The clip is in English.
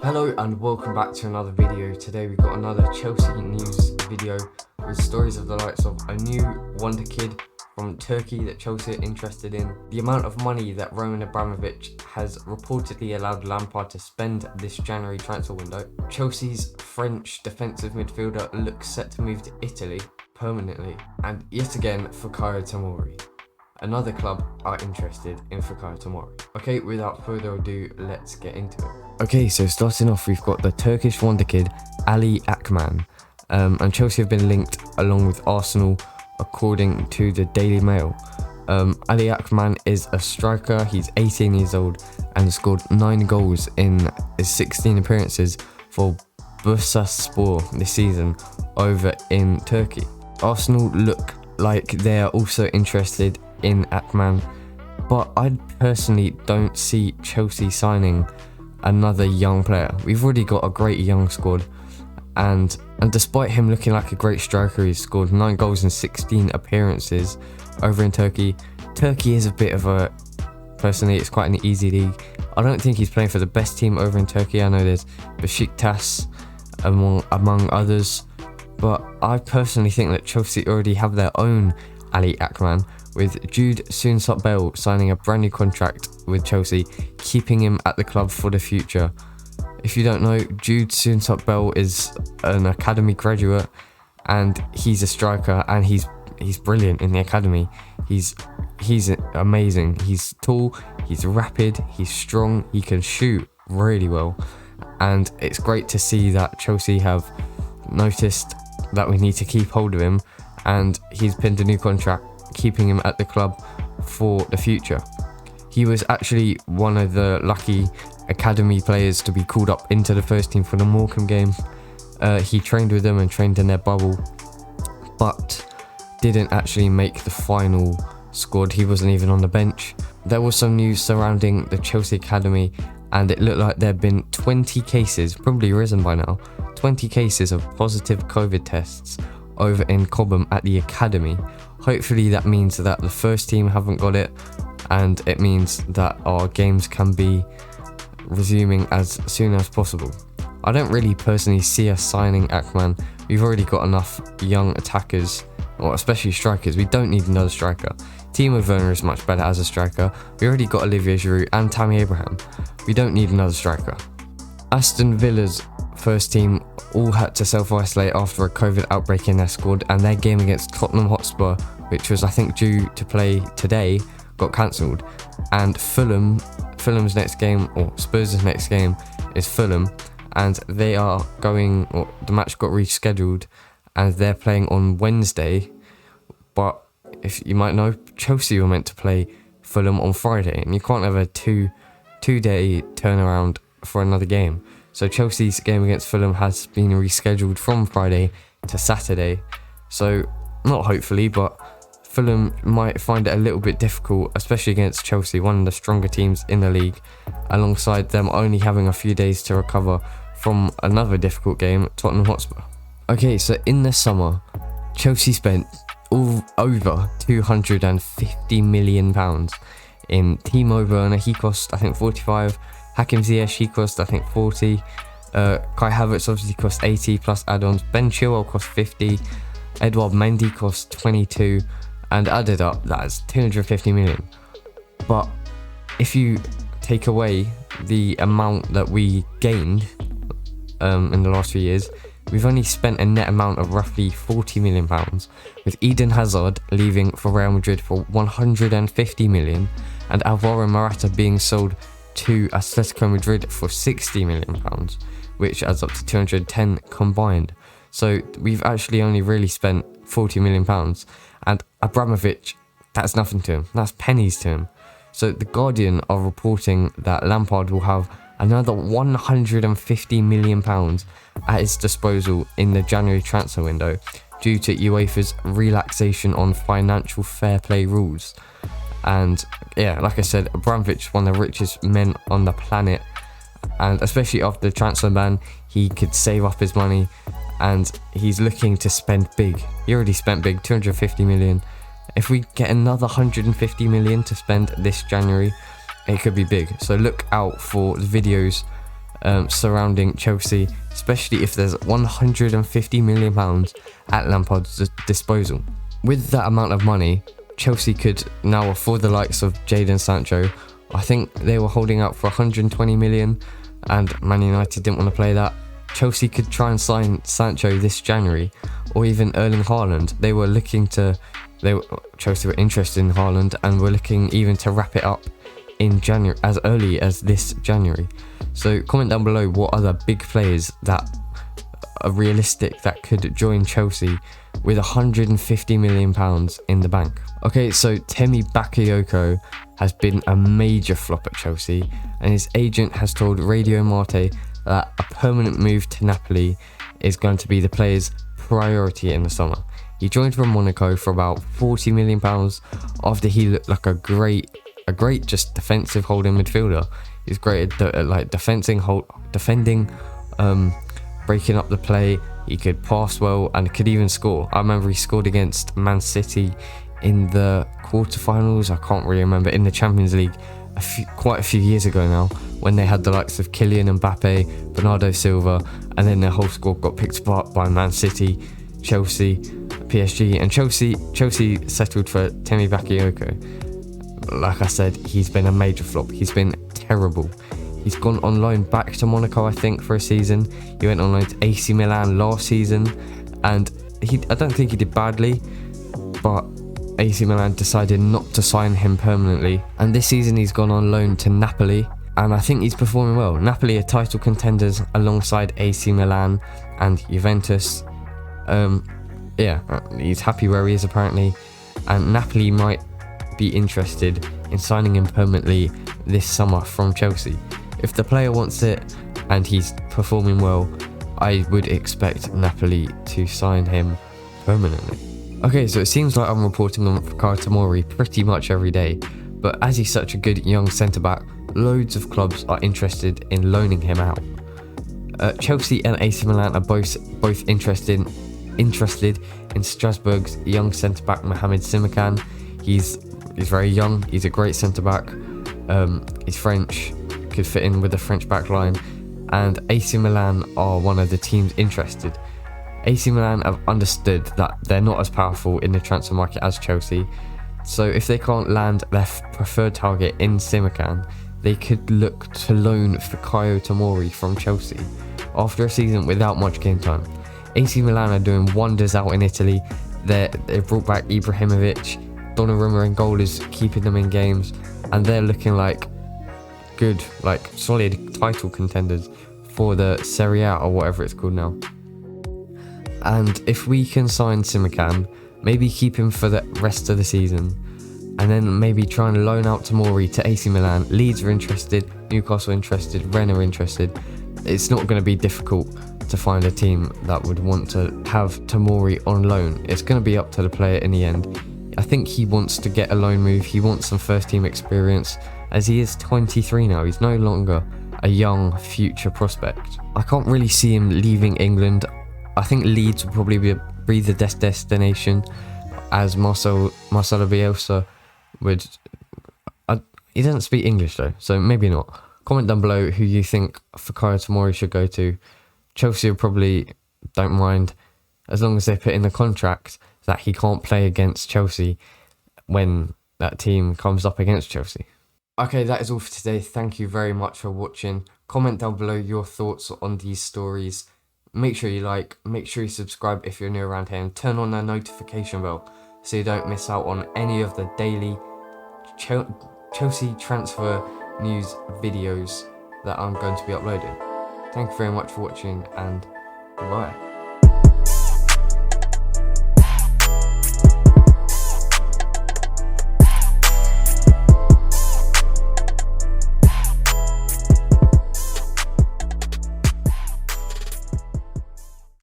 Hello and welcome back to another video. Today we've got another Chelsea news video with stories of the likes of a new Wonderkid from Turkey that Chelsea are interested in, the amount of money that Roman Abramovich has reportedly allowed Lampard to spend this January transfer window, Chelsea's French defensive midfielder looks set to move to Italy permanently, and yet again Fikayo Tomori. Another club are interested in Fikayo Tomori. Okay, without further ado, let's get into it. Okay, so starting off, we've got the Turkish Wonderkid Ali Akman, and Chelsea have been linked along with Arsenal, according to the Daily Mail. Ali Akman is a striker. He's 18 years old and scored 9 goals in his 16 appearances for Bursaspor this season over in Turkey. Arsenal look like they are also interested in Akman, but I personally don't see Chelsea signing another young player. We've already got a great young squad, and despite him looking like a great striker, he's scored 9 goals in 16 appearances over in Turkey. Turkey is a bit of a, personally, it's quite an easy league. I don't think he's playing for the best team over in Turkey. I know there's Besiktas among others, but I personally think that Chelsea already have their own Ali Akman, with Jude Soonsop-Bell signing a brand new contract with Chelsea, keeping him at the club for the future. If you don't know, Jude Soonsop-Bell is an academy graduate, and he's a striker, and he's brilliant in the academy. He's amazing. He's tall, he's rapid, he's strong, he can shoot really well, and it's great to see that Chelsea have noticed that we need to keep hold of him, and he's pinned a new contract, keeping him at the club for the future. He was actually one of the lucky academy players to be called up into the first team for the Morecambe game. He trained with them and trained in their bubble, but didn't actually make the final squad. He wasn't even on the bench. There was some news surrounding the Chelsea academy, and it looked like there had been 20 cases, probably risen by now, 20 cases of positive COVID tests over in Cobham at the academy. Hopefully that means that the first team haven't got it, and it means that our games can be resuming as soon as possible. I don't really personally see us signing Akman. We've already got enough young attackers, or especially strikers. We don't need another striker. Timo Werner is much better as a striker. We already got Olivier Giroud and Tammy Abraham. We don't need another striker. Aston Villa's first team all had to self-isolate after a COVID outbreak in their squad, and their game against Tottenham Hotspur, which was I think due to play today, got cancelled. And Fulham's next game, or Spurs' next game, is Fulham, and they are going, or the match got rescheduled, and they're playing on Wednesday. But if you might know, Chelsea were meant to play Fulham on Friday, and you can't have a two-day turnaround for another game. So Chelsea's game against Fulham has been rescheduled from Friday to Saturday. So, not hopefully, but Fulham might find it a little bit difficult, especially against Chelsea, one of the stronger teams in the league, alongside them only having a few days to recover from another difficult game, Tottenham Hotspur. Okay, so in the summer, Chelsea spent over £250 million in Timo Werner. He cost, I think, 45. Hakim Ziyech, he cost, I think, 40. Kai Havertz obviously cost 80 plus add-ons. Ben Chilwell cost 50. Edouard Mendy cost 22. And added up, that's 250 million. But if you take away the amount that we gained in the last few years, we've only spent a net amount of roughly £40 million, with Eden Hazard leaving for Real Madrid for 150 million, and Alvaro Morata being sold to Atletico Madrid for £60 million, which adds up to 210 combined. So we've actually only really spent £40 million, and Abramovich, that's nothing to him, that's pennies to him. So the Guardian are reporting that Lampard will have another £150 million at his disposal in the January transfer window due to UEFA's relaxation on financial fair play rules. And yeah, like I said, Abramovich is one of the richest men on the planet, and especially after the transfer ban, he could save up his money, and he's looking to spend big. He already spent big, 250 million. If we get another 150 million to spend this January, it could be big. So look out for the videos surrounding Chelsea, especially if there's £150 million at Lampard's disposal. With that amount of money, Chelsea could now afford the likes of Jadon Sancho. I think they were holding out for 120 million and Man United didn't want to play that. Chelsea could try and sign Sancho this January, or even Erling Haaland. Chelsea were interested in Haaland and were looking even to wrap it up in January, as early as this January. So comment down below what other big players that are realistic that could join Chelsea with £150 million in the bank. Okay, so Temi Bakayoko has been a major flop at Chelsea, and his agent has told Radio Marte that a permanent move to Napoli is going to be the player's priority in the summer. He joined from Monaco for about £40 million after he looked like a great just defensive holding midfielder. He's great at like defending, breaking up the play. He could pass well and could even score. I remember he scored against Man City in the quarterfinals. I can't really remember, in the Champions League quite a few years ago now, when they had the likes of Kylian Mbappe, Bernardo Silva, and then their whole squad got picked apart by Man City, Chelsea, PSG, and Chelsea settled for Temi Bakayoko. Like I said, he's been a major flop. He's been terrible. He's gone on loan back to Monaco, I think, for a season. He went on loan to AC Milan last season, and I don't think he did badly, but AC Milan decided not to sign him permanently. And this season he's gone on loan to Napoli, and I think he's performing well. Napoli are title contenders alongside AC Milan and Juventus. He's happy where he is apparently, and Napoli might be interested in signing him permanently this summer from Chelsea. If the player wants it and he's performing well, I would expect Napoli to sign him permanently. Okay, so it seems like I'm reporting on Fikayo Mori pretty much every day, but as he's such a good young centre-back, loads of clubs are interested in loaning him out. Chelsea and AC Milan are both interested in Strasbourg's young centre-back Mohamed Simakan. He's very young, he's a great centre-back, he's French, could fit in with the French back line, and AC Milan are one of the teams interested. AC Milan have understood that they're not as powerful in the transfer market as Chelsea, so if they can't land their preferred target in Simakan, they could look to loan Fikayo Mori from Chelsea after a season without much game time. AC Milan are doing wonders out in Italy. They've brought back Ibrahimovic, Donnarumma in goal is keeping them in games, and they're looking like good, like solid title contenders for the Serie A or whatever it's called now. And if we can sign Simakan, maybe keep him for the rest of the season, and then maybe try and loan out Tomori to AC Milan. Leeds are interested, Newcastle interested, Rennes are interested. It's not going to be difficult to find a team that would want to have Tomori on loan. It's going to be up to the player in the end. I think he wants to get a loan move. He wants some first team experience, as he is 23 now. He's no longer a young future prospect. I can't really see him leaving England. I think Leeds will probably be the destination, as Marcelo Bielsa would. He doesn't speak English though, so maybe not. Comment down below who you think Fikayo Tomori should go to. Chelsea will probably don't mind, as long as they put in the contract that he can't play against Chelsea when that team comes up against Chelsea. Okay, that is all for today. Thank you very much for watching. Comment down below your thoughts on these stories. Make sure you like, make sure you subscribe if you're new around here, and turn on the notification bell so you don't miss out on any of the daily Chelsea transfer news videos that I'm going to be uploading. Thank you very much for watching, and bye.